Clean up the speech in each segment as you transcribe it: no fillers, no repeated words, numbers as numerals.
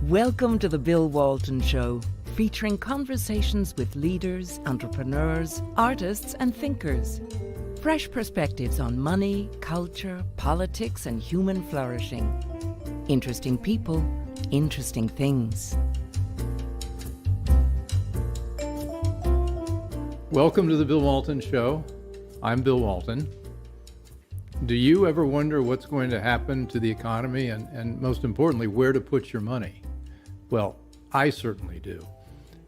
Welcome to the Bill Walton Show, featuring conversations with leaders, entrepreneurs, artists, and thinkers. Fresh perspectives on money, culture, politics, and human flourishing. Interesting people, interesting things. Welcome to the Bill Walton Show. I'm Bill Walton. Do you ever wonder what's going to happen to the economy and most importantly, where to put your money? Well, I certainly do.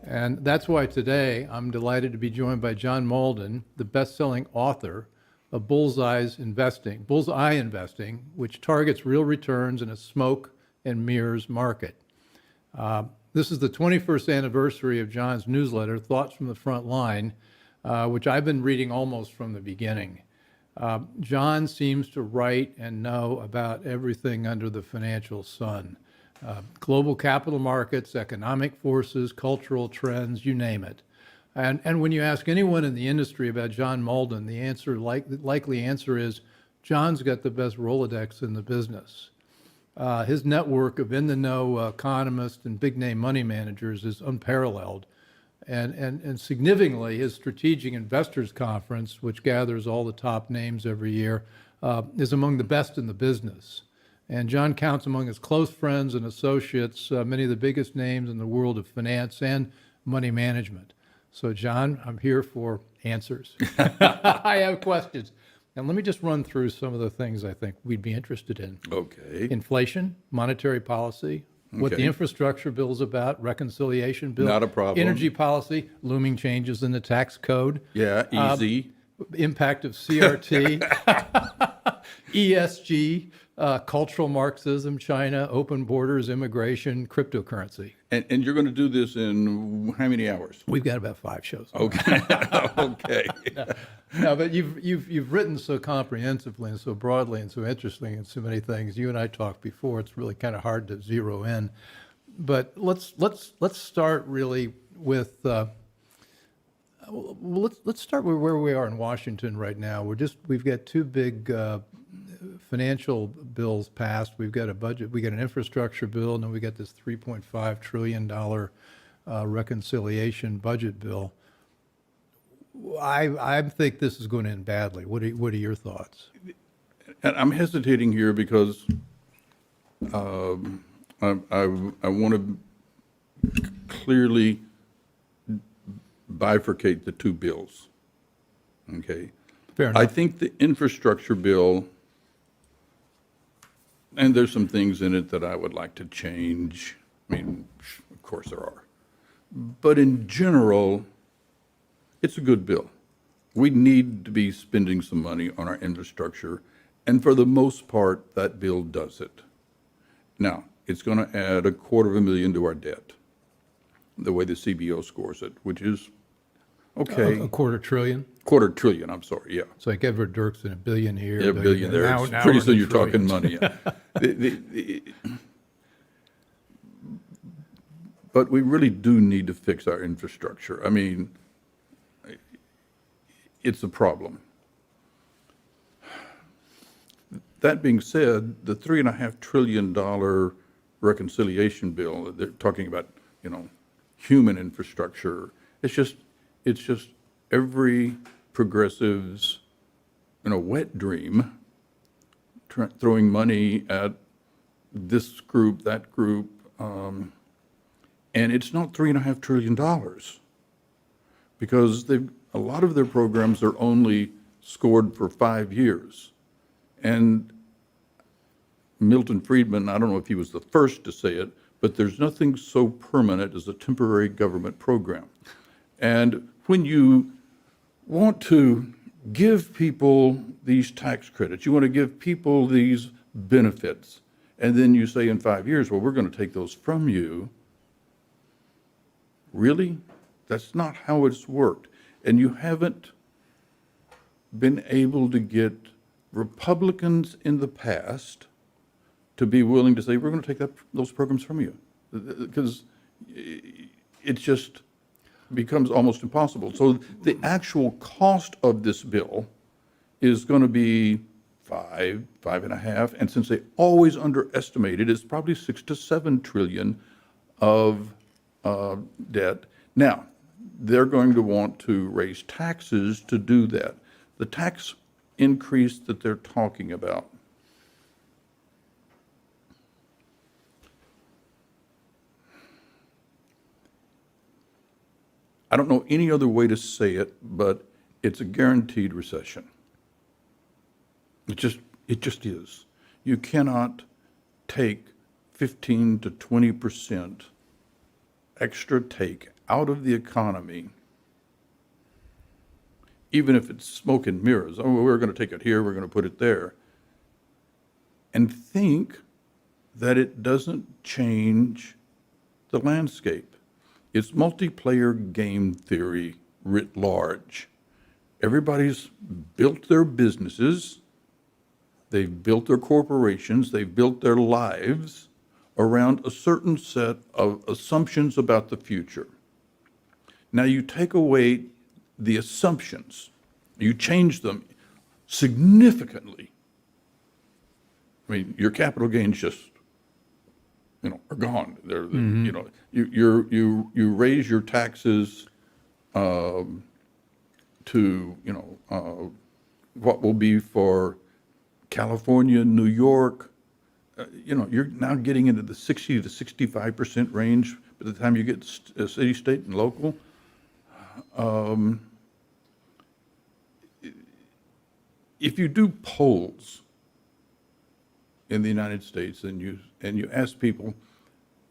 And that's why today I'm delighted to be joined by John Malden, the best-selling author of Bullseye Investing, which targets real returns in a smoke and mirrors market. This is the 21st anniversary of John's newsletter, Thoughts from the Front Line, which I've been reading almost from the beginning. John seems to write and know about everything under the financial sun. Global capital markets, economic forces, cultural trends, you name it. And when you ask anyone in the industry about John Malden, the likely answer is, John's got the best Rolodex in the business. His network of in-the-know economists and big-name money managers is unparalleled. And significantly, his Strategic Investors Conference, which gathers all the top names every year, is among the best in the business. And John counts among his close friends and associates many of the biggest names in the world of finance and money management. So, John, I'm here for answers. I have questions. And let me just run through some of the things I think we'd be interested in. Okay. Inflation, monetary policy, what the infrastructure bill is about, reconciliation bill. Not a problem. Energy policy, looming changes in the tax code. Yeah, easy. Impact of CRT, ESG, cultural Marxism, China, open borders, immigration, cryptocurrency. And you're going to do this in how many hours? We've got about 5 shows. Okay. Okay. No, but you've written so comprehensively and so broadly and so interestingly and so many things. You and I talked before. It's really kind of hard to zero in. But let's start really with let's start with where we are in Washington right now. We've got 2 big financial bills passed. We've got a budget, we got an infrastructure bill, and then we got this $3.5 trillion reconciliation budget bill. I think this is going to end badly. What are your thoughts? And I'm hesitating here because I want to clearly bifurcate the 2 bills. Okay. Fair enough. I think the infrastructure bill, and there's some things in it that I would like to change. I mean, of course there are. But in general, it's a good bill. We need to be spending some money on our infrastructure, and for the most part, that bill does it. Now, it's going to add $250,000 to our debt, the way the CBO scores it, which is okay. A $250 billion? $250 billion, I'm sorry, yeah. It's like Edward Dirksen, $1 billion here, Yeah, $1 billion there. now Pretty we're soon in you're talking trillions. money. Yeah. But we really do need to fix our infrastructure. I mean, it's a problem. That being said, the $3.5 trillion reconciliation bill, they're talking about, human infrastructure. It's just every progressive's, wet dream, throwing money at this group, that group, and it's not $3.5 trillion because a lot of their programs are only scored for 5 years. And Milton Friedman, I don't know if he was the first to say it, but there's nothing so permanent as a temporary government program. And when you want to give people these tax credits, you want to give people these benefits, and then you say in 5 years, well, we're going to take those from you. Really? That's not how it's worked. And you haven't been able to get Republicans in the past to be willing to say, we're going to take those programs from you, because it just becomes almost impossible. So the actual cost of this bill is going to be 5.5, and since they always underestimate it, it's probably 6 to 7 trillion of debt. Now, they're going to want to raise taxes to do that. The tax increase that they're talking about, I don't know any other way to say it, but it's a guaranteed recession. It just is. You cannot take 15 to 20% extra take out of the economy, even if it's smoke and mirrors. Oh, we're going to take it here, we're going to put it there, and think that it doesn't change the landscape. It's multiplayer game theory writ large. Everybody's built their businesses, they've built their corporations, they've built their lives around a certain set of assumptions about the future. Now you take away the assumptions, you change them significantly. I mean, your capital gains just, are gone. They're, you raise your taxes to, what will be for California, New York. You're now getting into the 60 to 65% range by the time you get city, state, and local. If you do polls in the United States and you ask people,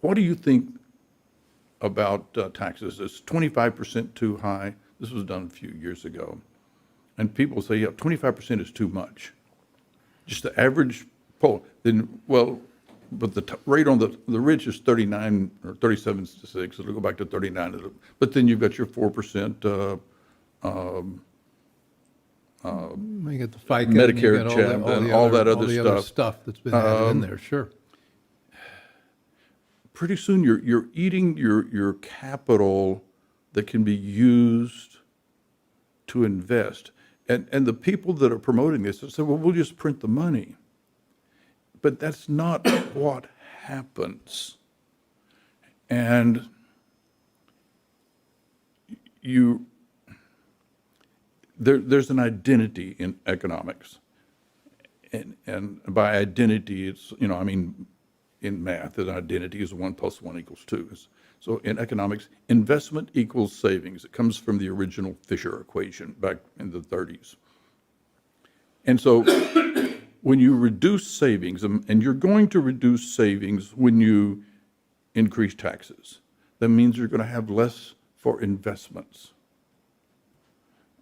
what do you think about taxes? Is 25% too high? This was done a few years ago. And people say, yeah, 25% is too much. Just the average poll. Then, well, but the rate on the rich is 39 or 37 to 6. It'll go back to 39. But then you've got your 4%. You get the FICA, Medicare and check and all that other stuff that's been added in there. Sure. Pretty soon you're eating your capital that can be used to invest. And the people that are promoting this say, well, we'll just print the money. But that's not what happens. And there's an identity in economics. And by identity, it's, in math, an identity is 1 + 1 = 2. So in economics, investment equals savings. It comes from the original Fisher equation back in the 30s. And so when you reduce savings, and you're going to reduce savings when you increase taxes, that means you're going to have less for investments.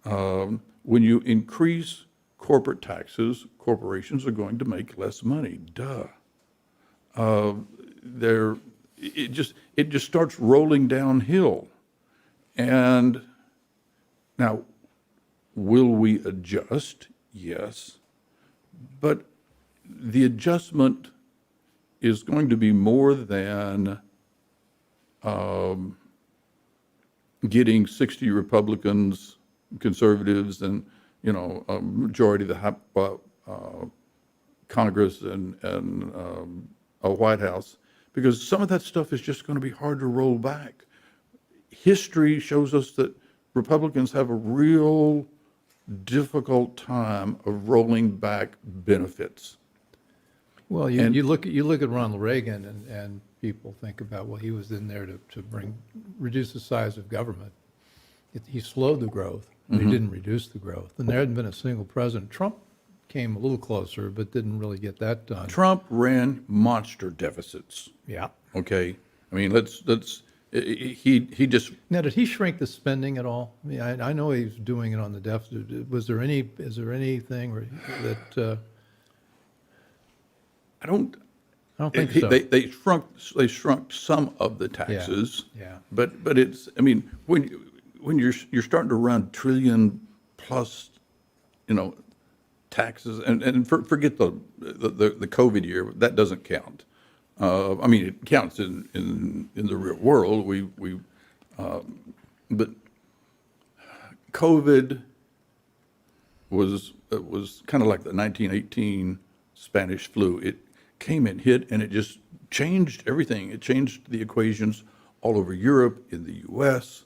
When you increase corporate taxes, corporations are going to make less money. Duh. It just starts rolling downhill. And now, will we adjust? Yes. But the adjustment is going to be more than getting 60 Republicans, conservatives, and a majority of the Congress and a White House, because some of that stuff is just going to be hard to roll back. History shows us that Republicans have a real difficult time of rolling back benefits. Well, you look at Ronald Reagan, and people think about, well, he was in there to reduce the size of government. He slowed the growth, but he didn't reduce the growth. And there hadn't been a single president. Trump came a little closer, but didn't really get that done. Trump ran monster deficits. Yeah. Okay. I mean, he just. Now, did he shrink the spending at all? I mean, I know he was doing it on the deficit. Is there anything that? I don't think so. They shrunk some of the taxes. Yeah. But it's, I mean, when you're starting to run trillion plus, taxes, and forget the COVID year, that doesn't count. I mean, it counts in the real world. But COVID was kind of like the 1918 Spanish flu. came and hit, and it just changed everything. It changed the equations all over Europe, in the U.S.,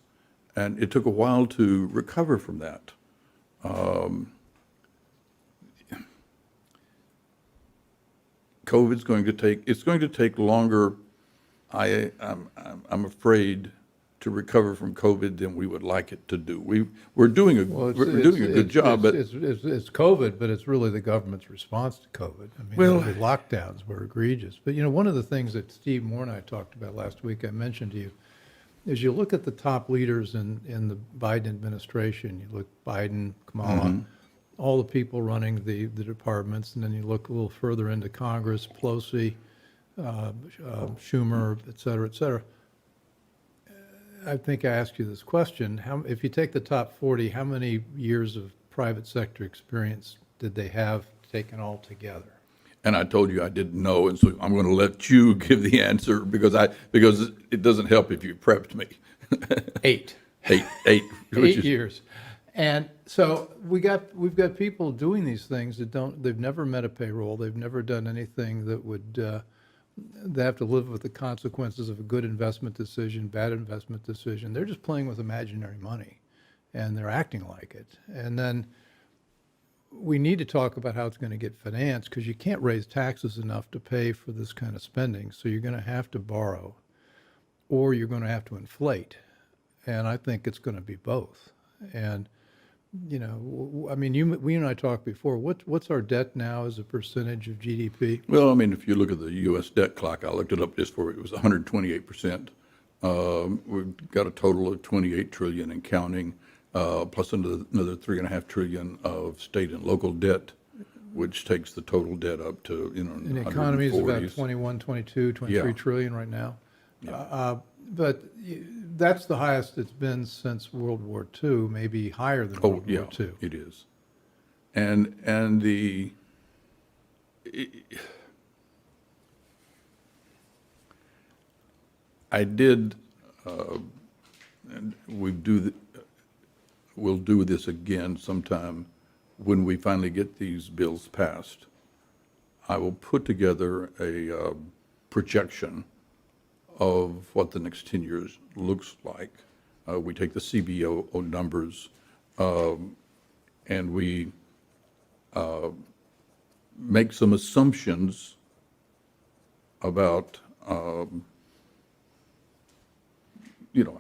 and it took a while to recover from that. COVID's going to take longer, I'm afraid, to recover from COVID than we would like it to do. We're doing a good job, but it's COVID, but it's really the government's response to COVID. I mean, the lockdowns were egregious. But one of the things that Steve Moore and I talked about last week, I mentioned to you, is you look at the top leaders in the Biden administration. You look Biden, Kamala, all the people running the departments, and then you look a little further into Congress, Pelosi, Schumer, et cetera, et cetera. I think I asked you this question. If you take the top 40, how many years of private sector experience did they have taken all together? And I told you I didn't know, and so I'm going to let you give the answer because it doesn't help if you prepped me. 8. 8 8 years. And so we've got people doing these things they've never met a payroll, they've never done anything that would they have to live with the consequences of a good investment decision, bad investment decision. They're just playing with imaginary money, and they're acting like it. And then we need to talk about how it's going to get financed, because you can't raise taxes enough to pay for this kind of spending. So you're going to have to borrow, or you're going to have to inflate. And I think it's going to be both. And I mean, we and I talked before. What's our debt now as a percentage of GDP? Well, I mean, if you look at the U.S. debt clock, I looked it up just for it was 128%. We've got a total of 28 trillion and counting, plus another 3.5 trillion of state and local debt, which takes the total debt up to And the economy is about 140s. 21, 22, 23 Yeah. trillion right now. Yeah. But that's the highest it's been since World War II, maybe higher than Oh, World yeah, War II. it is. And I did, and we'll do this again sometime when we finally get these bills passed. I will put together a projection of what the next 10 years looks like. We take the CBO numbers and we make some assumptions about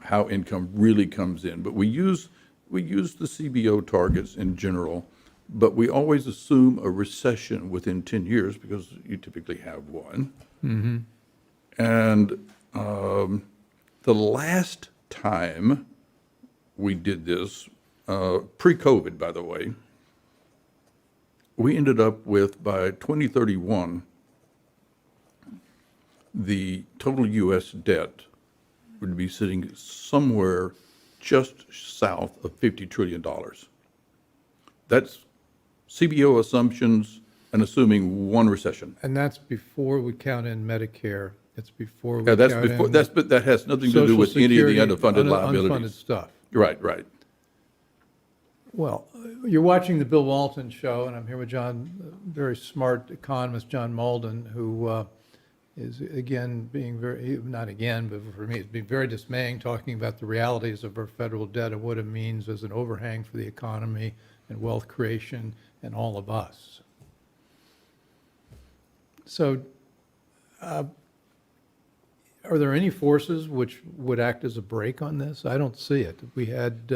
how income really comes in. But we use the CBO targets in general, but we always assume a recession within 10 years because you typically have one. Mm-hmm. And the last time we did this, pre-COVID, by the way, we ended up with, by 2031, the total U.S. debt would be sitting somewhere just south of $50 trillion. That's CBO assumptions and assuming one recession. And that's before we count in Medicare. It's before we Yeah, that's count before. in But that has nothing to do Social with any of the Security, unfunded liabilities. unfunded stuff. Right, right. Well, you're watching the Bill Walton Show, and I'm here with very smart economist John Malden, who is again not again, but for me, it's been very dismaying talking about the realities of our federal debt and what it means as an overhang for the economy and wealth creation and all of us. So, are there any forces which would act as a brake on this? I don't see it. We had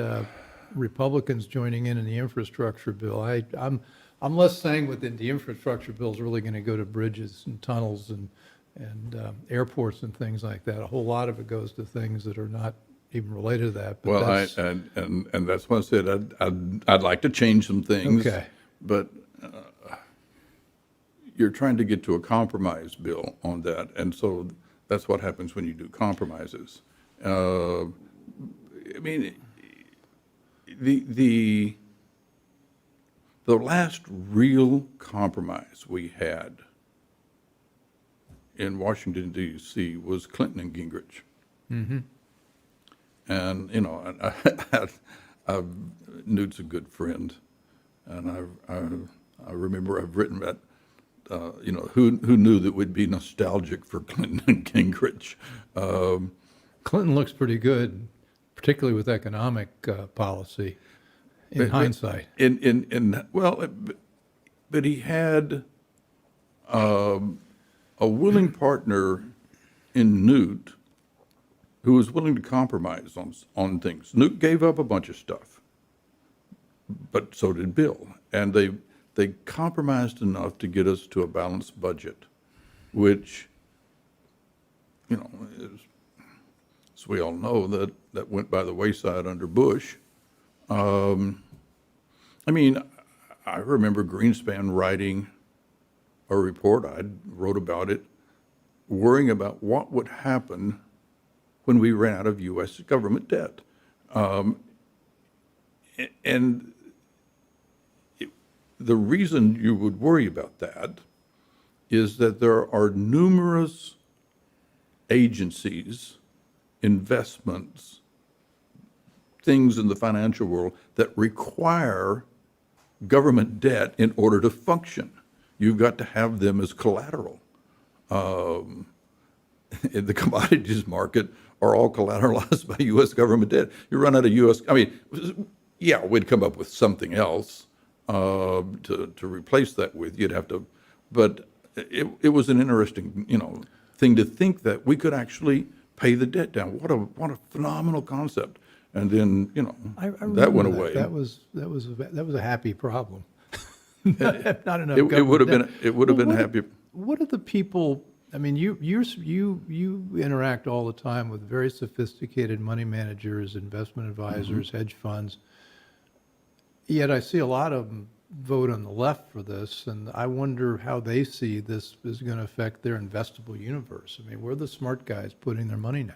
Republicans joining in the infrastructure bill. I'm less sanguine that the infrastructure bill is really going to go to bridges and tunnels and airports and things like that. A whole lot of it goes to things that are not even related to that. But Well, and that's why I said I'd like to change some things. Okay. But you're trying to get to a compromise, Bill, on that, and so that's what happens when you do compromises. I mean, the last real compromise we had in Washington, D.C. was Clinton and Gingrich. Mm-hmm. And, Newt's a good friend. And I remember I've written about who knew that we'd be nostalgic for Clinton and Gingrich? Clinton looks pretty good, particularly with economic policy, in hindsight. But he had a willing partner in Newt who was willing to compromise on things. Newt gave up a bunch of stuff, but so did Bill. And they compromised enough to get us to a balanced budget, which, is, as we all know, that went by the wayside under Bush. I remember Greenspan writing a report, I wrote about it, worrying about what would happen when we ran out of U.S. government debt. The reason you would worry about that is that there are numerous agencies, investments, things in the financial world that require government debt in order to function. You've got to have them as collateral. In the commodities market are all collateralized by U.S. government debt. You run out of we'd come up with something else to replace that with. You'd have to, but it was an interesting, thing to think that we could actually pay the debt down. What a phenomenal concept. And then, I that went away. That was a happy problem. Not enough. It would have been happy. What are the people? I mean, you interact all the time with very sophisticated money managers, investment advisors, hedge funds. Yet I see a lot of them vote on the left for this, and I wonder how they see this is going to affect their investable universe. I mean, where are the smart guys putting their money now?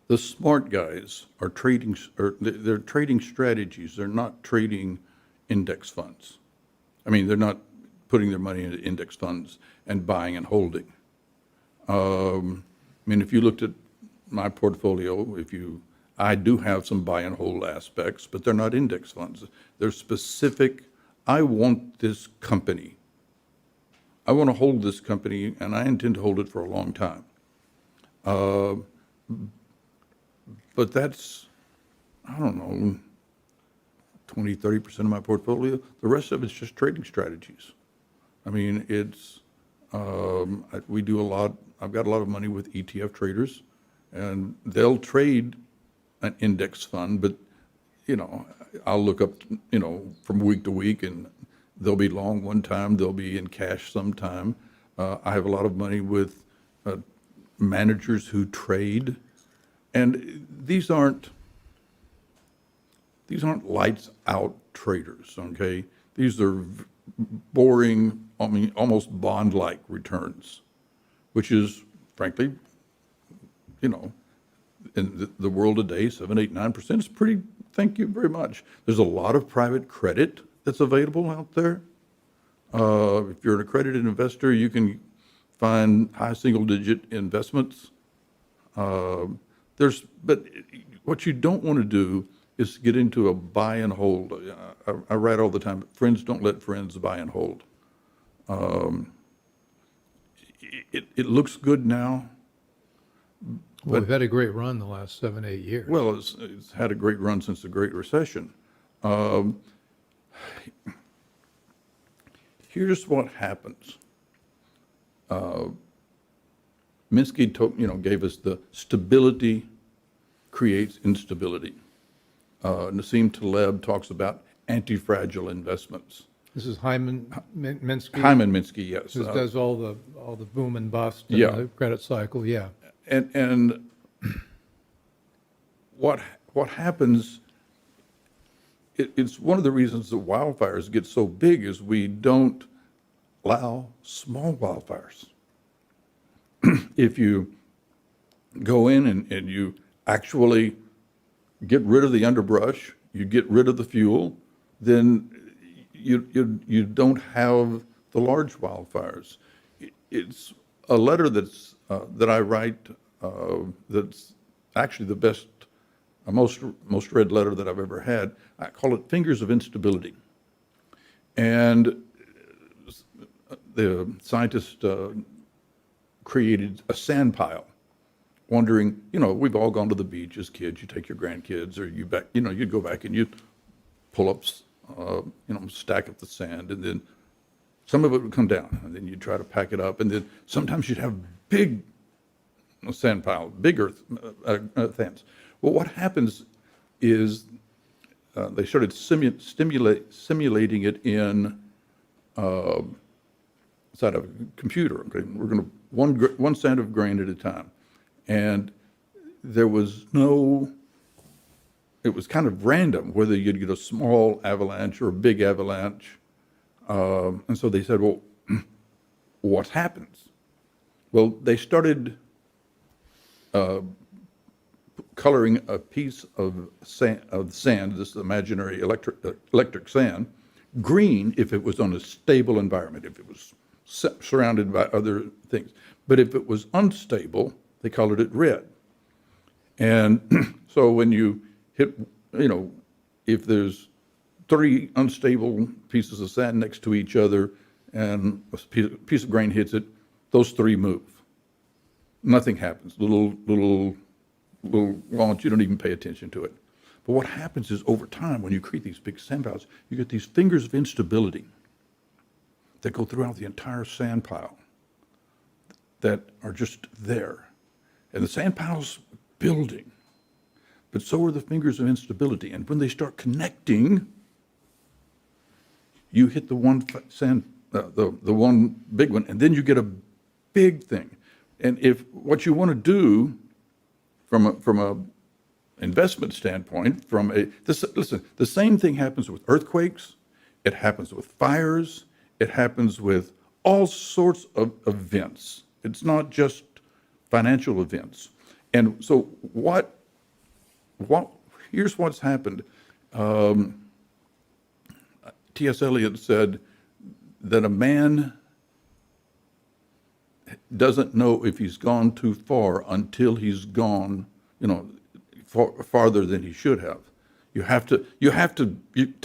The smart guys are trading, they're trading strategies. They're not trading index funds. They're not putting their money into index funds and buying and holding. If you looked at my portfolio, I do have some buy and hold aspects, but they're not index funds. They're specific. I want this company. I want to hold this company, and I intend to hold it for a long time. But that's, 20, 30% of my portfolio. The rest of it's just trading strategies. We do a lot. I've got a lot of money with ETF traders, and they'll trade an index fund, but, I'll look up, from week to week, and they'll be long one time, they'll be in cash sometime. I have a lot of money with managers who trade, and these aren't lights out traders, okay? These are boring, almost bond-like returns, which is, frankly, in the world today, 7, 8, 9% is pretty, thank you very much. There's a lot of private credit that's available out there. If you're an accredited investor, you can find high single-digit investments. But what you don't want to do is get into a buy and hold. I write all the time, friends don't let friends buy and hold. It looks good now. Well, we've had a great run the last 7, 8 years. Well, it's had a great run since the Great Recession. Here's what happens. Minsky gave us the stability creates instability. Nassim Taleb talks about anti-fragile investments. This is Hyman Minsky. Hyman Minsky, yes. This does all the boom and bust and the credit cycle, yeah. And what happens? It's one of the reasons that wildfires get so big is we don't allow small wildfires. If you go in and you actually get rid of the underbrush, you get rid of the fuel, then you don't have the large wildfires. It's a letter that I write that's actually the best, most read letter that I've ever had. I call it Fingers of Instability. And the scientist created a sand pile, wondering, we've all gone to the beach as kids. You take your grandkids, or you'd go back and you'd pull up, stack up the sand, and then some of it would come down, and then you'd try to pack it up, and then sometimes you'd have big sand pile, big earth sands. Well, what happens is they started simulating it in inside of a computer. Okay, we're going to one sand of grain at a time, and there was no. It was kind of random whether you'd get a small avalanche or a big avalanche, and so they said, "Well, what happens?" Well, they started coloring a piece of sand, this imaginary electric sand, green if it was on a stable environment, if it was surrounded by other things. But if it was unstable, they colored it red. And so when you hit, if there's 3 unstable pieces of sand next to each other and a piece of grain hits it, those 3 move. Nothing happens. Little launch, you don't even pay attention to it. But what happens is over time, when you create these big sand piles, you get these fingers of instability that go throughout the entire sand pile that are just there. And the sand pile's building, but so are the fingers of instability. And when they start connecting, you hit the one the one big one, and then you get a big thing. And if what you want to do from a investment standpoint, listen, the same thing happens with earthquakes, it happens with fires, it happens with all sorts of events. It's not just financial events. And so here's what's happened. T.S. Eliot said that a man doesn't know if he's gone too far until he's gone, farther than he should have. You have to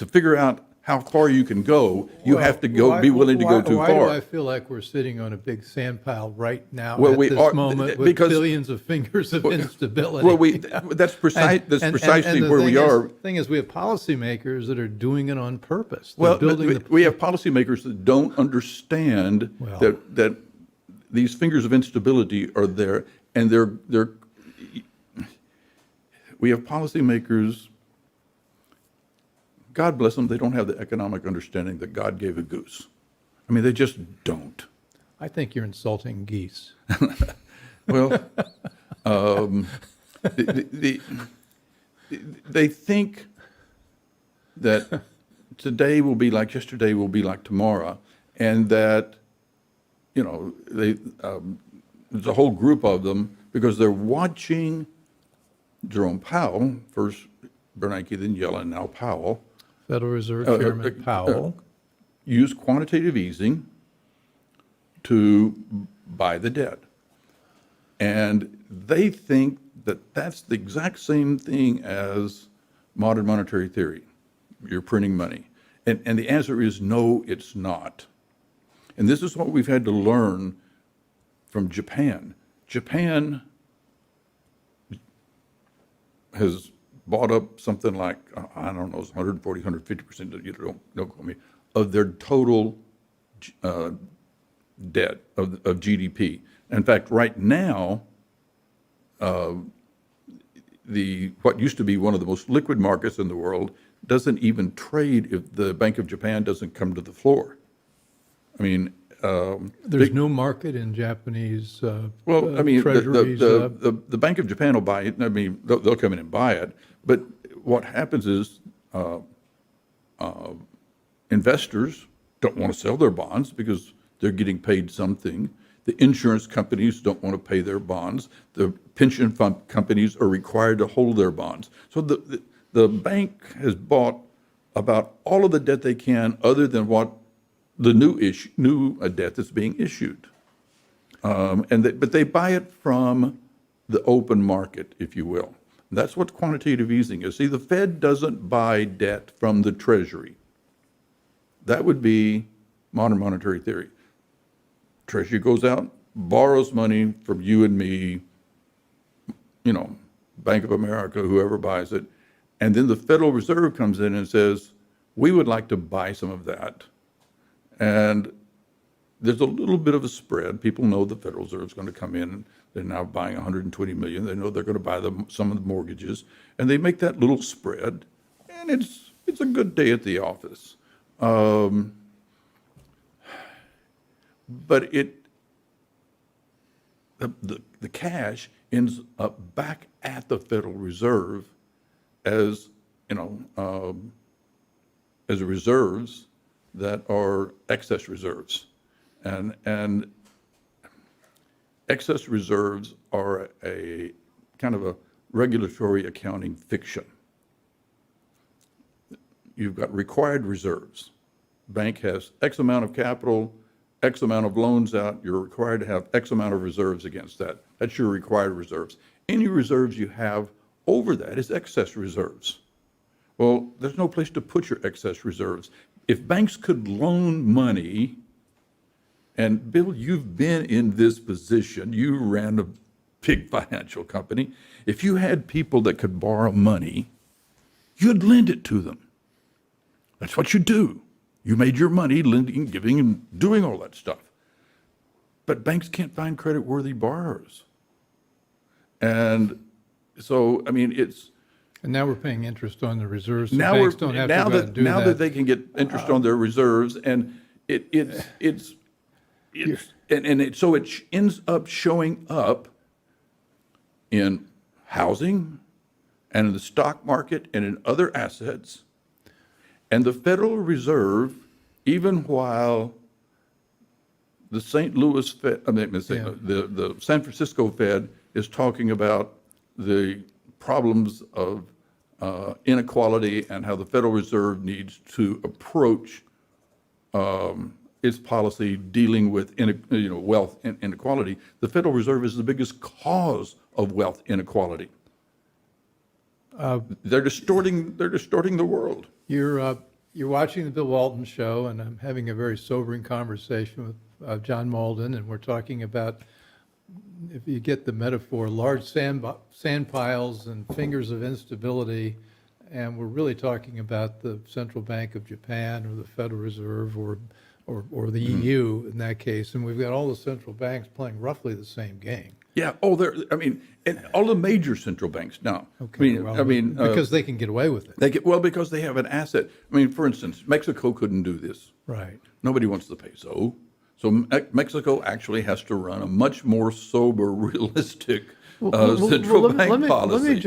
figure out how far you can go. You have to be willing to go too far. Why do I feel like we're sitting on a big sand pile right now at this moment with billions of fingers of instability? Well, that's precisely where we are. The thing is, we have policymakers that are doing it on purpose. Well, we have policymakers that don't understand that these fingers of instability are there, and we have policymakers, God bless them, they don't have the economic understanding that God gave a goose. I mean, they just don't. I think you're insulting geese. Well, they think that today will be like yesterday, will be like tomorrow, and that there's a whole group of them because they're watching Jerome Powell, first Bernanke, then Yellen, now Powell, Federal Reserve Chairman Powell, use quantitative easing to buy the debt. And they think that that's the exact same thing as modern monetary theory. You're printing money. And the answer is no, it's not. And this is what we've had to learn from Japan. Japan has bought up something like, I don't know, 140, 150%, you don't quote me, of their total debt of GDP. In fact, right now, what used to be one of the most liquid markets in the world doesn't even trade if the Bank of Japan doesn't come to the floor. I mean, there's no market in Japanese treasuries. The Bank of Japan will buy it. I mean, they'll come in and buy it. But what happens is investors don't want to sell their bonds because they're getting paid something. The insurance companies don't want to pay their bonds. The pension fund companies are required to hold their bonds. So the bank has bought about all of the debt they can, other than what the new debt that's being issued. But they buy it from the open market, if you will. That's what quantitative easing is. See, the Fed doesn't buy debt from the Treasury. That would be modern monetary theory. Treasury goes out, borrows money from you and me, Bank of America, whoever buys it, and then the Federal Reserve comes in and says, we would like to buy some of that. And there's a little bit of a spread. People know the Federal Reserve is going to come in. They're now buying 120 million. They know they're going to buy some of the mortgages, and they make that little spread, and it's a good day at the office. But the cash ends up back at the Federal Reserve as reserves that are excess reserves, and excess reserves are a kind of a regulatory accounting fiction. You've got required reserves. Bank has X amount of capital, X amount of loans out. You're required to have X amount of reserves against that. That's your required reserves. Any reserves you have over that is excess reserves. Well, there's no place to put your excess reserves. If banks could loan money, and Bill, you've been in this position. You ran a big financial company. If you had people that could borrow money, you'd lend it to them. That's what you do. You made your money lending, giving, and doing all that stuff. But banks can't find credit-worthy borrowers. And so, I mean, it's... And now we're paying interest on the reserves, so now banks don't have to go out and do now that. that they can get interest on their reserves, and so it ends up showing up in housing and in the stock market and in other assets. And the Federal Reserve, even while the St. Louis Fed, the San Francisco Fed is talking about the problems of inequality and how the Federal Reserve needs to approach its policy dealing with wealth inequality. The Federal Reserve is the biggest cause of wealth inequality. They're distorting the world. You're watching the Bill Walton Show, and I'm having a very sobering conversation with John Malden, and we're talking about, if you get the metaphor, large sand piles and fingers of instability, and we're really talking about the Central Bank of Japan or the Federal Reserve or the EU in that case, and we've got all the central banks playing roughly the same game. Yeah. Oh, and all the major central banks now. Okay. Because they can get away with it. Because they have an asset. I mean, for instance, Mexico couldn't do this. Right. Nobody wants the peso. So Mexico actually has to run a much more sober, realistic central bank policy.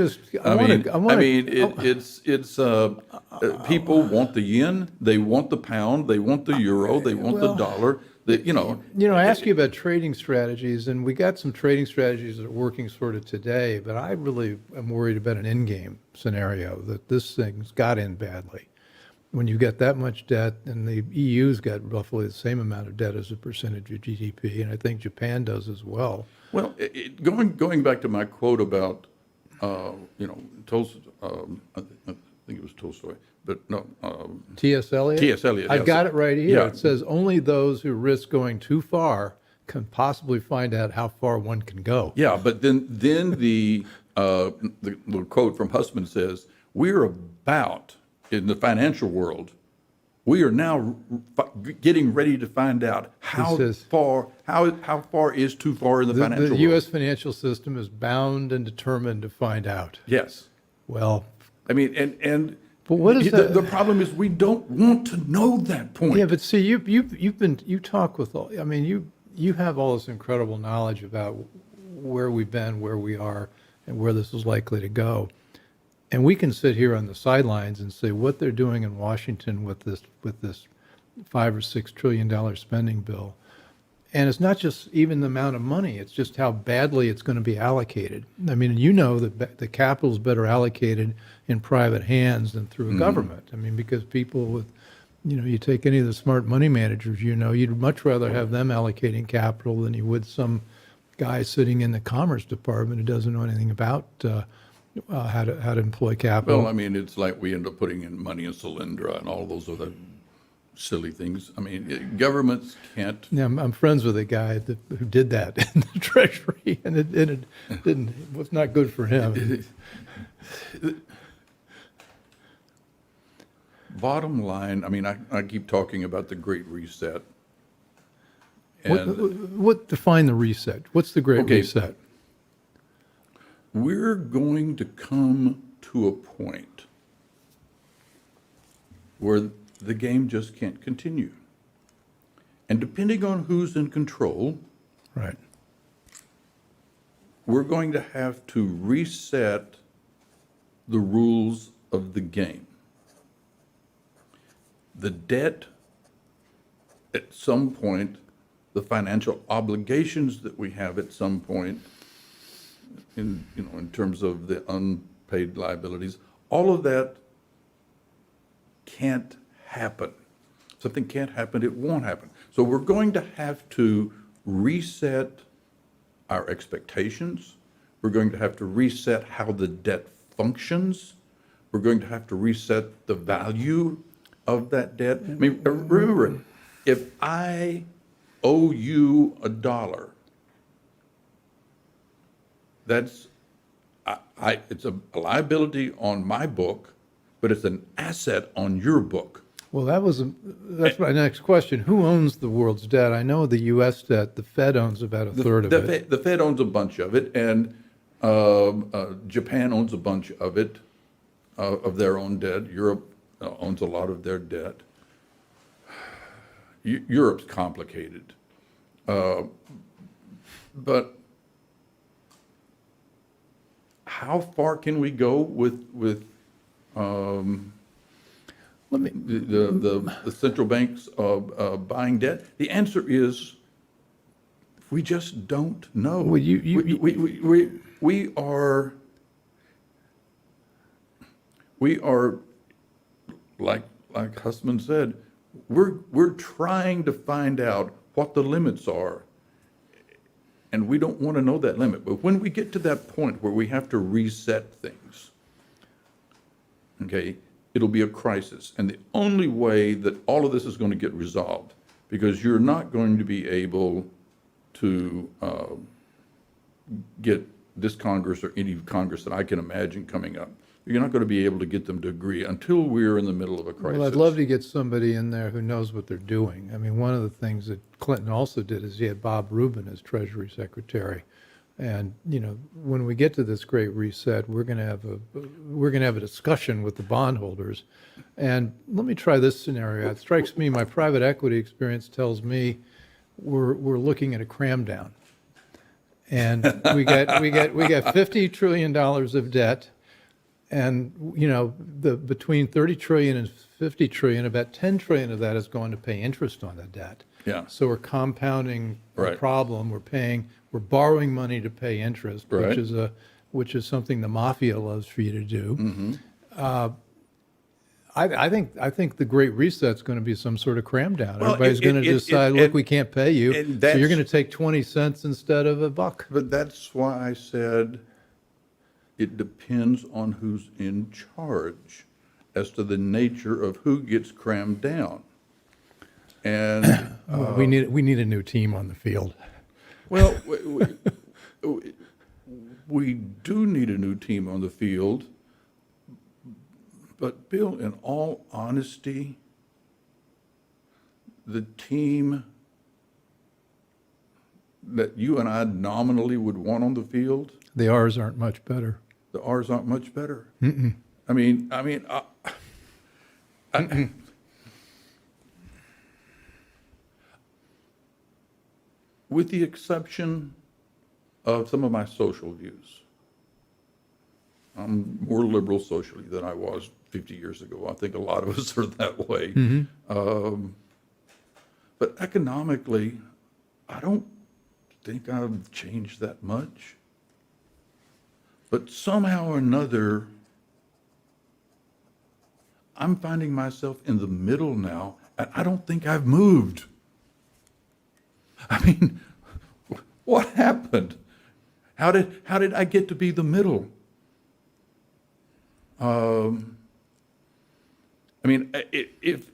People want the yen, they want the pound, they want the euro, they want the dollar. I asked you about trading strategies, and we got some trading strategies that are working sort of today, but I really am worried about an in-game scenario, that this thing's got in badly. When you get that much debt, and the EU's got roughly the same amount of debt as a percentage of GDP, and I think Japan does as well. Well, going back to my quote about, Tolstoy, I think it was Tolstoy, but no. T.S. Eliot? T.S. Eliot. I've got it right here. Yeah. It says, only those who risk going too far can possibly find out how far one can go. Yeah, but then the quote from Hussman says, we're about, in the financial world, we are now getting ready to find out how far is too far in the financial world. The U.S. financial system is bound and determined to find out. Yes. Well, I mean, and but what is the problem is we don't want to know that point. Yeah, but see, you talk with all. I mean, you have all this incredible knowledge about where we've been, where we are, and where this is likely to go. And we can sit here on the sidelines and say what they're doing in Washington with this $5 or $6 trillion spending bill. And it's not just even the amount of money, it's just how badly it's going to be allocated. I mean, that the capital is better allocated in private hands than through a government. I mean, because people with, you take any of the smart money managers, you'd much rather have them allocating capital than you would some guy sitting in the Commerce Department who doesn't know anything about how to employ capital. Well, I mean, it's like we end up putting in money in Solyndra and all those other silly things. I mean, governments can't. Yeah, I'm friends with a guy who did that in the Treasury, and it didn't, it was not good for him. Bottom line, I mean, I keep talking about the Great Reset. And What define the reset? What's the Great Okay. Reset? we're going to come to a point where the game just can't continue. And depending on who's in control, Right. we're going to have to reset the rules of the game. The debt, at some point, the financial obligations that we have at some point, in terms of the unpaid liabilities, all of that can't happen. Something can't happen, it won't happen. So we're going to have to reset our expectations. We're going to have to reset how the debt functions. We're going to have to reset the value of that debt. I mean, remember, if I owe you $1, that's, it's a liability on my book, but it's an asset on your book. Well, that's my next question. Who owns the world's debt? I know the U.S. debt, the Fed owns about a third of it. The Fed owns a bunch of it, and Japan owns a bunch of it, of their own debt. Europe owns a lot of their debt. Europe's complicated. But how far can we go with the central banks buying debt? The answer is we just don't know. Well, We are like Husman said, we're trying to find out what the limits are, and we don't want to know that limit. But when we get to that point where we have to reset things, okay, it'll be a crisis. And the only way that all of this is going to get resolved, because you're not going to be able to get this Congress or any Congress that I can imagine coming up, you're not going to be able to get them to agree until we're in the middle of a crisis. Well, I'd love to get somebody in there who knows what they're doing. I mean, one of the things that Clinton also did is he had Bob Rubin as Treasury Secretary. And, when we get to this great reset, we're going to have a discussion with the bondholders. And let me try this scenario. It strikes me, my private equity experience tells me we're looking at a cram down. And we got $50 trillion of debt. And, between 30 trillion and 50 trillion, about 10 trillion of that is going to pay interest on the debt. Yeah. So we're compounding the Right. problem. We're borrowing money to pay interest, Right. which is something the mafia loves for you to do. I think the Great Reset's going to be some sort of cram down. Well, Everybody's going to decide, look, we can't pay you, and so you're that's- going to take 20 cents instead of $1. But that's why I said it depends on who's in charge as to the nature of who gets crammed down. And, We need a new team on the field. well, we do need a new team on the field. But Bill, in all honesty, the team that you and I nominally would want on the field, The R's aren't much better. the R's aren't much better. I mean, with the exception of some of my social views. I'm more liberal socially than I was 50 years ago. I think a lot of us are that way. But economically, I don't think I've changed that much. But somehow or another, I'm finding myself in the middle now, and I don't think I've moved. I mean, what happened? How did I get to be the middle? I mean, if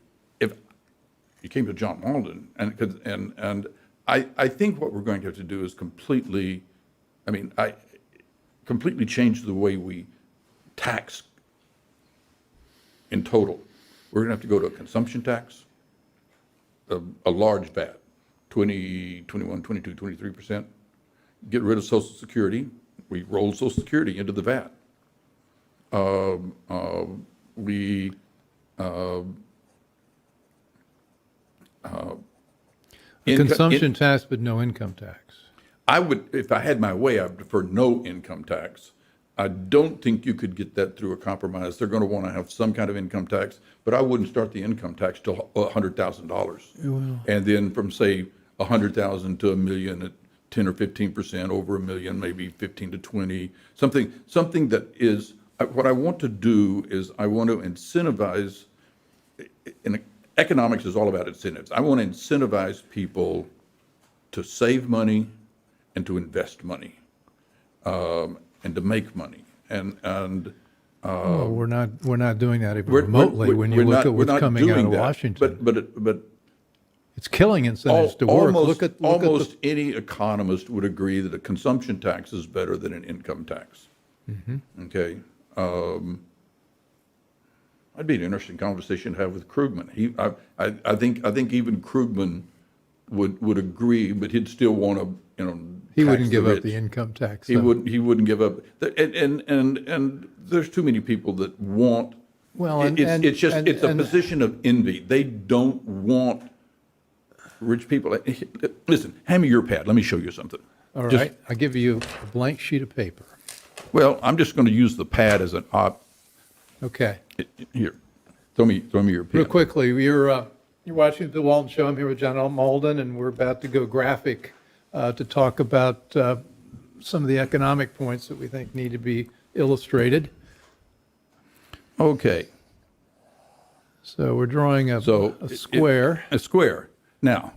you came to John Malden, and I think what we're going to have to do is completely change the way we tax in total. We're going to have to go to a consumption tax, a large VAT, 20, 21, 22, 23%. Get rid of Social Security. We roll Social Security into the VAT. Consumption tax, but no income tax. I would, if I had my way, I would prefer no income tax. I don't think you could get that through a compromise. They're going to want to have some kind of income tax, but I wouldn't start the income tax till $100,000. And then from, say, $100,000 to $1 million at 10 or 15%, over $1 million, maybe 15 to 20, something that is, what I want to do is I want to incentivize, and economics is all about incentives. I want to incentivize people to save money and to invest money, and to make money. We're not doing that even remotely when you look at what's coming out of Washington. But it's killing incentives to work. Look Almost any economist would agree that a consumption tax is better than an income tax. Mm-hmm. Okay. That'd be an interesting conversation to have with Krugman. I think even Krugman would agree, but he'd still want to, he wouldn't give up the income tax. He wouldn't give up. And there's too many people that want. Well, it's a position of envy. They don't want rich people. Listen, hand me your pad. Let me show you something. All right. I'll give you a blank sheet of paper. Well, I'm just going to use the pad as an op. Okay. Here, throw me your pen. Real quickly, you're watching the Bill Walton Show. I'm here with John Malden, and we're about to go graphic to talk about some of the economic points that we think need to be illustrated. Okay. So we're drawing a square. A square. Now,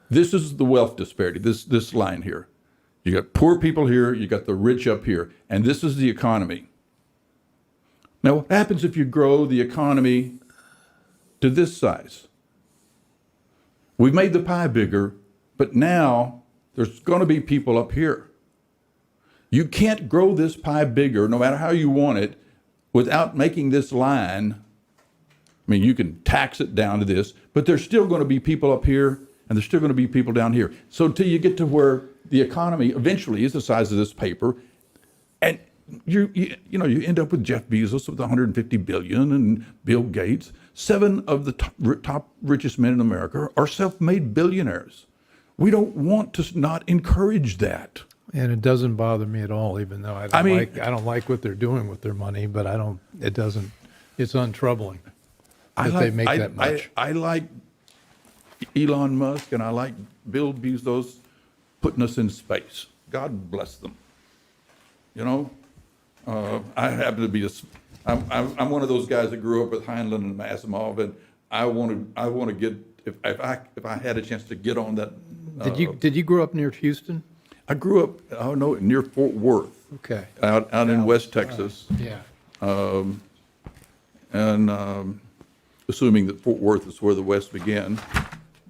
this is the wealth disparity, this line here. You got poor people here, you got the rich up here, and this is the economy. Now, what happens if you grow the economy to this size? We've made the pie bigger, but now there's going to be people up here. You can't grow this pie bigger, no matter how you want it, without making this line. I mean, you can tax it down to this, but there's still going to be people up here, and there's still going to be people down here. So until you get to where the economy eventually is the size of this paper, and you end up with Jeff Bezos with $150 billion and Bill Gates. 7 of the top richest men in America are self-made billionaires. We don't want to not encourage that. And it doesn't bother me at all, even though I don't like what they're doing with their money, but it's untroubling that they make that much. I like Elon Musk and I like Bill Bezos putting us in space. God bless them. I happen to be I'm one of those guys that grew up with Heinlein and Asimov, and I want to get, if I had a chance to get on that. Did you grow up near Houston? I grew up near Fort Worth. Okay. Out in West Texas. Yeah. And assuming that Fort Worth is where the West began,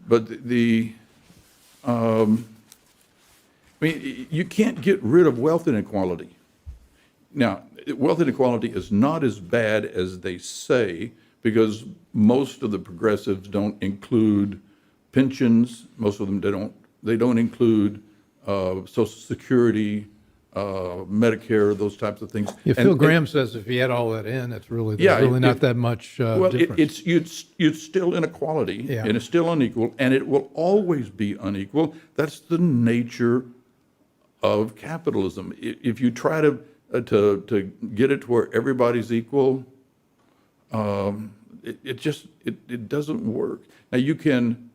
but you can't get rid of wealth inequality. Now, wealth inequality is not as bad as they say, because most of the progressives don't include pensions. Most of them they don't include Social Security, Medicare, those types of things. Yeah, Phil Graham says if he had all that in, there's really not that much difference. It's still inequality, Yeah. and it's still unequal, and it will always be unequal. That's the nature of capitalism. If you try to get it to where everybody's equal, it doesn't work. Now you can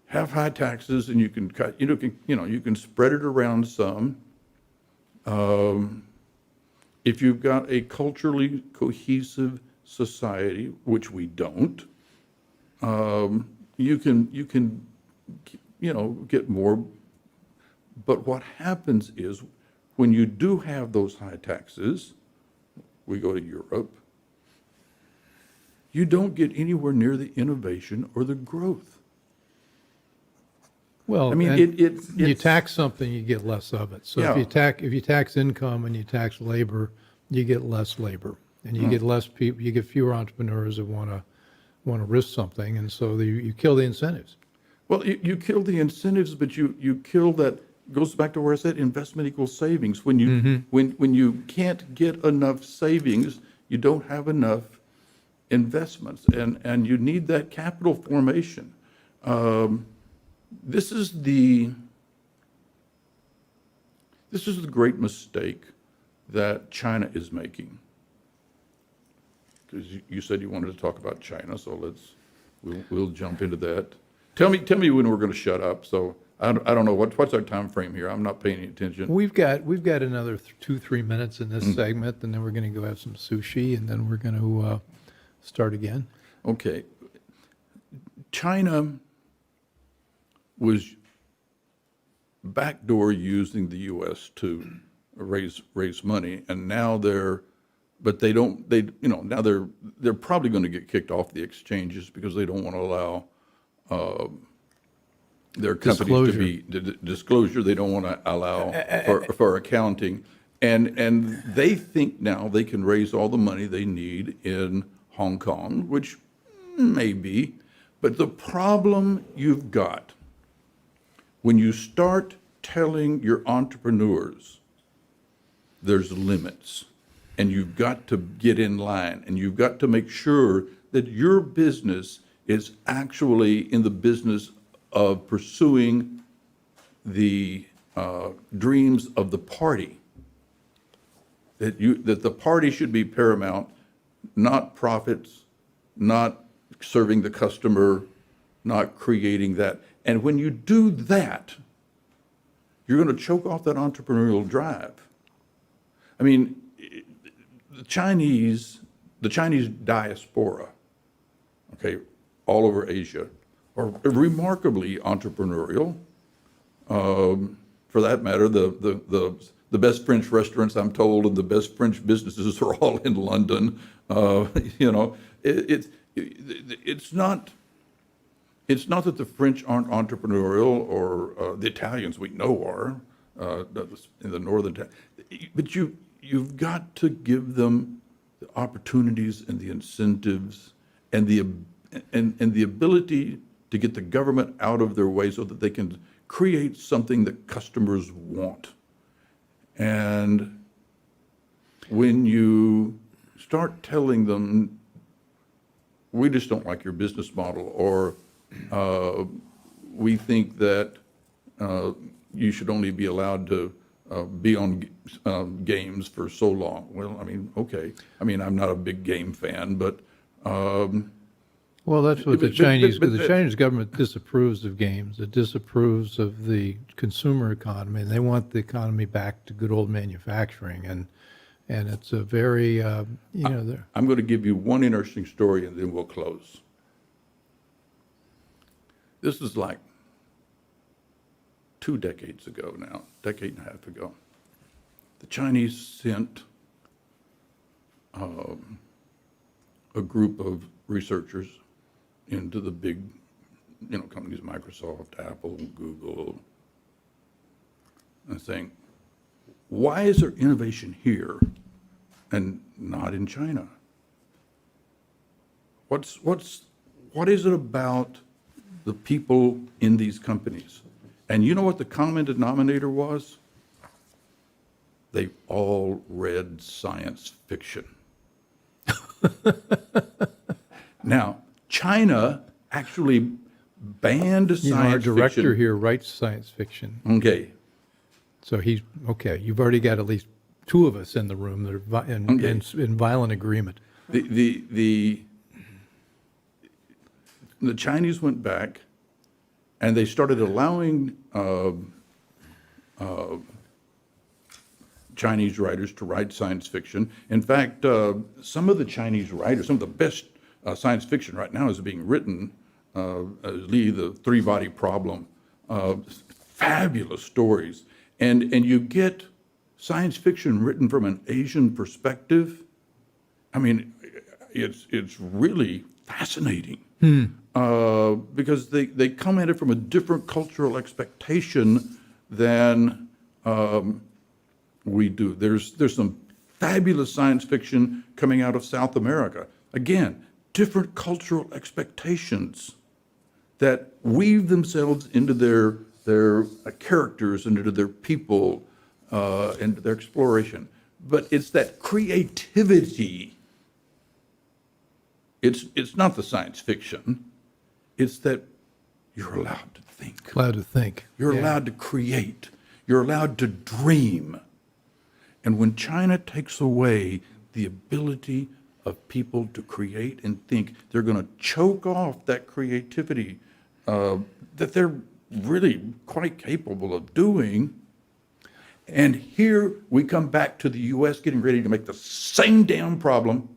have high taxes, and you can cut. You can spread it around some. If you've got a culturally cohesive society, which we don't, you can get more. But what happens is, when you do have those high taxes, we go to Europe, you don't get anywhere near the innovation or the growth. Well, I mean, and you it's- tax something, you get less of it. So Yeah. if you tax income and you tax labor, you get less labor, and you get less people. You get fewer entrepreneurs that want to risk something, and so you kill the incentives. Well, you kill the incentives, but you kill that, goes back to where I said investment equals savings. When you when you can't get enough savings, you don't have enough investments, and you need that capital formation. This is the great mistake that China is making. Because you said you wanted to talk about China, so we'll jump into that. Tell me when we're going to shut up. So I don't know what's our time frame here. I'm not paying any attention. We've got another 2-3 minutes in this segment, and then we're going to go have some sushi, and then we're going to start again. Okay. China was backdoor using the U.S. to raise money, and now now they're probably going to get kicked off the exchanges because they don't want to allow their companies to be disclosure. They don't want to allow for accounting, and they think now they can raise all the money they need in Hong Kong, which may be, but the problem you've got when you start telling your entrepreneurs there's limits, and you've got to get in line, and you've got to make sure that your business is actually in the business of pursuing the dreams of the party, that the party should be paramount, not profits, not serving the customer, not creating that. And when you do that, you're going to choke off that entrepreneurial drive. I mean, the Chinese diaspora, okay, all over Asia, are remarkably entrepreneurial. For that matter, the best French restaurants, I'm told, and the best French businesses are all in London. It's not that the French aren't entrepreneurial, or the Italians we know are in the northern town, but you've got to give them the opportunities and the incentives and the ability to get the government out of their way so that they can create something that customers want. And when you start telling them, we just don't like your business model, or we think that you should only be allowed to be on games for so long. Well, I mean, okay. I mean, I'm not a big game fan, but well, that's what the Chinese government disapproves of games. It disapproves of the consumer economy, and they want the economy back to good old manufacturing. And it's a very I'm going to give you one interesting story, and then we'll close. This is like 2 decades ago now, decade and a half ago. The Chinese sent a group of researchers into the big, companies, Microsoft, Apple, Google, and saying, why is there innovation here and not in China? What is it about the people in these companies? And you know what the common denominator was? They all read science fiction. Now, China actually banned science fiction. Our director here writes science fiction. Okay. So he's okay. You've already got at least 2 of us in the room that are in violent agreement. The Chinese went back, and they started allowing Chinese writers to write science fiction. In fact, some of the Chinese writers, some of the best science fiction right now is being written, Lee, the 3-Body Problem, fabulous stories. And you get science fiction written from an Asian perspective. I mean, it's really fascinating because they come at it from a different cultural expectation than we do. There's some fabulous science fiction coming out of South America. Again, different cultural expectations that weave themselves into their characters and into their people and their exploration. But it's that creativity. It's not the science fiction. It's that you're allowed to think. Allowed to think. You're allowed to create. You're allowed to dream. And when China takes away the ability of people to create and think, they're going to choke off that creativity that they're really quite capable of doing. And here we come back to the U.S. getting ready to make the same damn problem.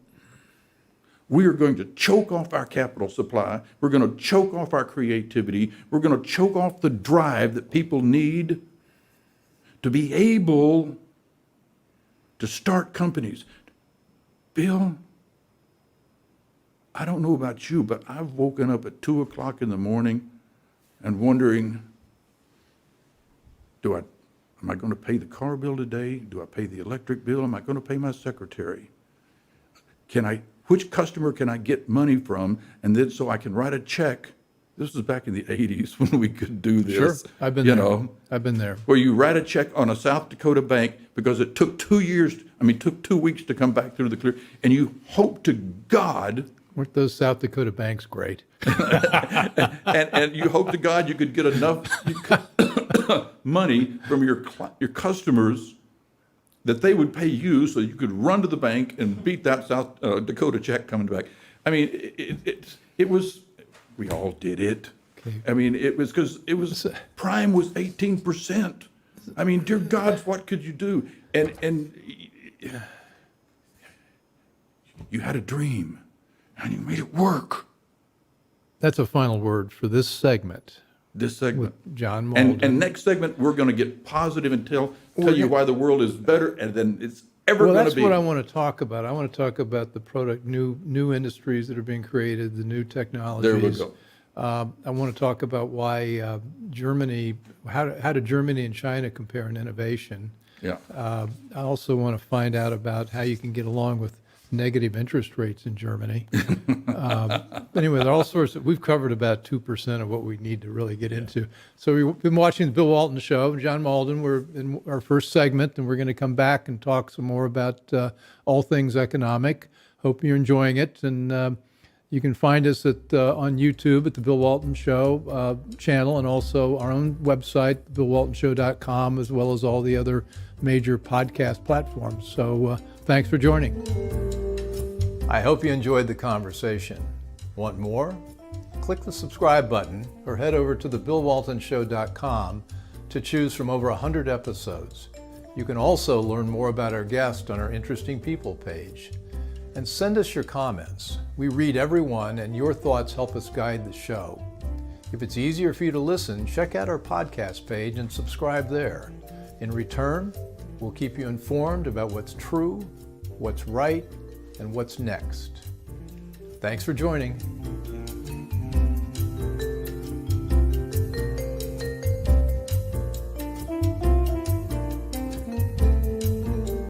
We are going to choke off our capital supply. We're going to choke off our creativity. We're going to choke off the drive that people need to be able to start companies. Bill, I don't know about you, but I've woken up at 2 o'clock in the morning and wondering, am I going to pay the car bill today? Do I pay the electric bill? Am I going to pay my secretary? Which customer can I get money from? And then so I can write a check. This was back in the 80s when we could do this. Sure, I've been there. I've been there. Where you write a check on a South Dakota bank because it took 2 weeks to come back through the clear, and you hope to God. Weren't those South Dakota banks great? and you hope to God you could get enough money from your customers that they would pay you so you could run to the bank and beat that South Dakota check coming back. I mean, it was, we all did it. Okay. I mean, it was because prime was 18%. I mean, dear God, what could you do? And you had a dream and you made it work. That's a final word for this segment. With John Malden. And next segment, we're going to get positive and tell you why the world is better and than it's ever going to be. Well, that's what I want to talk about. I want to talk about the product, new industries that are being created, the new technologies. There we go. I want to talk about why Germany, how do Germany and China compare in innovation? Yeah. I also want to find out about how you can get along with negative interest rates in Germany. Anyway, there are all sorts we've covered about 2% of what we need to really get into. So we've been watching the Bill Walton Show. John Malden, we're in our first segment, and we're going to come back and talk some more about all things economic. Hope you're enjoying it. And you can find us on YouTube at the Bill Walton Show channel, and also our own website, BillWaltonShow.com, as well as all the other major podcast platforms. So thanks for joining. I hope you enjoyed the conversation. Want more? Click the subscribe button or head over to thebillwaltonshow.com to choose from over 100 episodes. You can also learn more about our guest on our Interesting People page. And send us your comments. We read every one, and your thoughts help us guide the show. If it's easier for you to listen, check out our podcast page and subscribe there. In return, we'll keep you informed about what's true, what's right, and what's next. Thanks for joining.